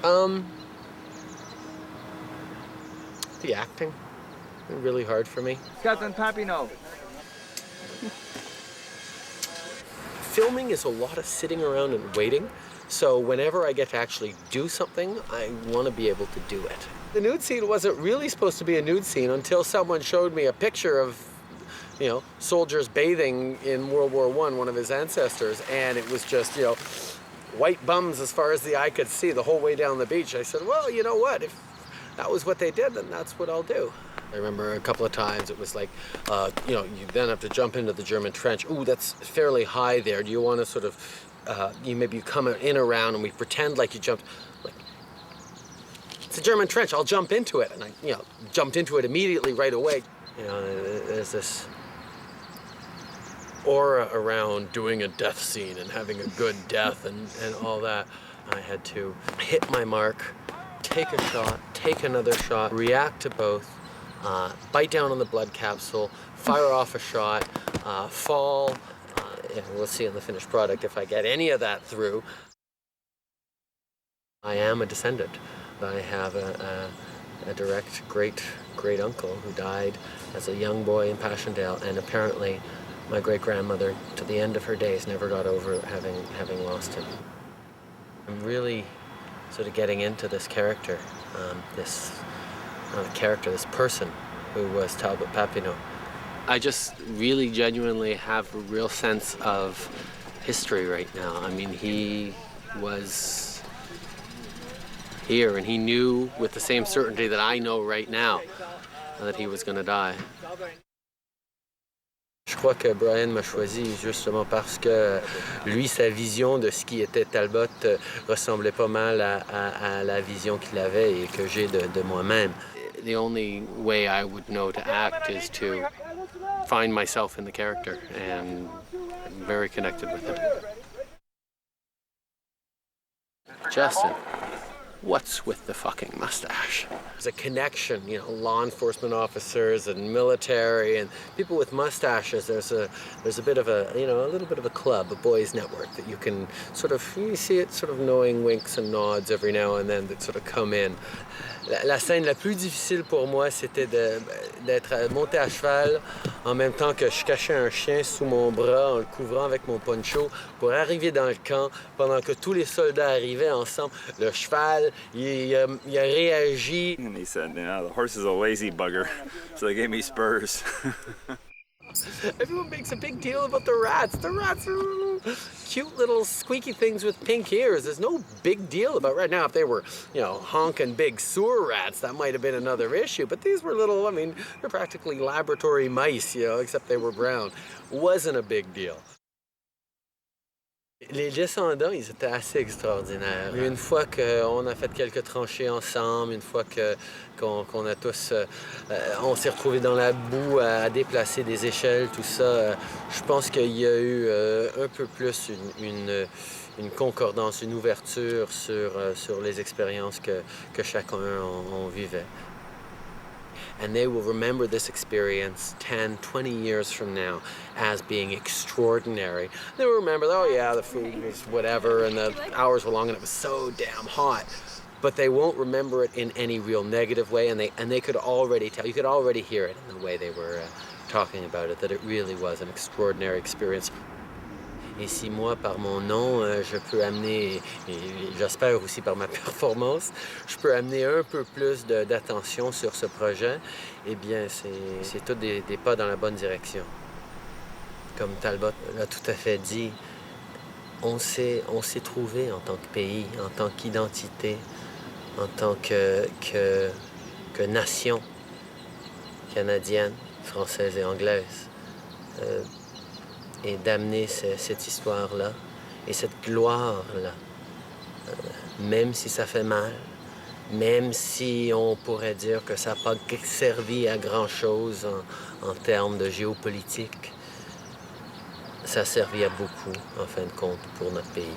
The acting, really hard for me. Justin Papineau. Filming is a lot of sitting around and waiting. So whenever I get to actually do something, I want to be able to do it. The nude scene wasn't really supposed to be a nude scene until someone showed me a picture of, you know, soldiers bathing in World War I, one of his ancestors, and it was just, you know, white bums as far as the eye could see the whole way down the beach. I said, well, you know what, if that was what they did, then that's what I'll do. I remember a couple of times it was like, you know, you then have to jump into the German trench. Ooh, that's fairly high there. Do you want to sort of, maybe you come in around and we pretend like you jumped, like, it's a German trench, I'll jump into it. And I, you know, jumped into it immediately right away. You know, there's this aura around doing a death scene and having a good death and all that. I had to hit my mark, take a shot, take another shot, react to both, bite down on the blood capsule, fire off a shot, fall. We'll see in the finished product if I get any of that through. I am a descendant. I have a direct great uncle who died as a young boy in Passchendaele, and apparently my great-grandmother, to the end of her days, never got over having lost him. I'm really sort of getting into this character, this person who was Talbot Papineau. I just really genuinely have a real sense of history right now. I mean, he was here and he knew with the same certainty that I know right now that he was going to die. Je crois que Brian m'a choisi justement parce que lui, sa vision de ce qui était Talbot ressemblait pas mal à la vision qu'il avait et que j'ai de moi-même. The only way I would know to act is to find myself in the character, and I'm very connected with him. Justin, what's with the fucking mustache? There's a connection, you know, law enforcement officers and military and people with mustaches. There's a bit of a, you know, a little bit of a club, a boys' network that you can sort of, you see it sort of knowing winks and nods every now and then that sort of come in. La scène la plus difficile pour moi, c'était d'être monté à cheval en même temps que je cachais un chien sous mon bras en le couvrant avec mon poncho pour arriver dans le camp pendant que tous les soldats arrivaient ensemble. Le cheval, il a réagi. And he said, you know, the horse is a lazy bugger, so they gave me spurs. Everyone makes a big deal about the rats. The rats are cute little squeaky things with pink ears. There's no big deal about right now. If they were, you know, honking big sewer rats, that might have been another issue. But these were little, I mean, they're practically laboratory mice, you know, except they were brown. Wasn't a big deal. Les descendants, ils étaient assez extraordinaires. Une fois qu'on a fait quelques tranchées ensemble, une fois qu'on a tous, on s'est retrouvés dans la boue à déplacer des échelles, tout ça, je pense qu'il y a eu un peu plus une concordance, une ouverture sur les expériences que chacun on vivait. And they will remember this experience 10, 20 years from now as being extraordinary. They will remember, oh yeah, the food was whatever and the hours were long and it was so damn hot. But they won't remember it in any real negative way, and they could already tell, you could already hear it in the way they were talking about it, that it really was an extraordinary experience. Et si moi, par mon nom, je peux amener, et j'espère aussi par ma performance, je peux amener un peu plus d'attention sur ce projet, eh bien, c'est tous des pas dans la bonne direction. Comme Talbot l'a tout à fait dit, on s'est trouvé en tant que pays, en tant qu'identité, en tant que nation canadienne, française et anglaise. Et d'amener cette histoire-là et cette gloire-là, même si ça fait mal, même si on pourrait dire que ça n'a pas servi à grand-chose en termes de géopolitique, ça a servi à beaucoup, en fin de compte, pour notre pays.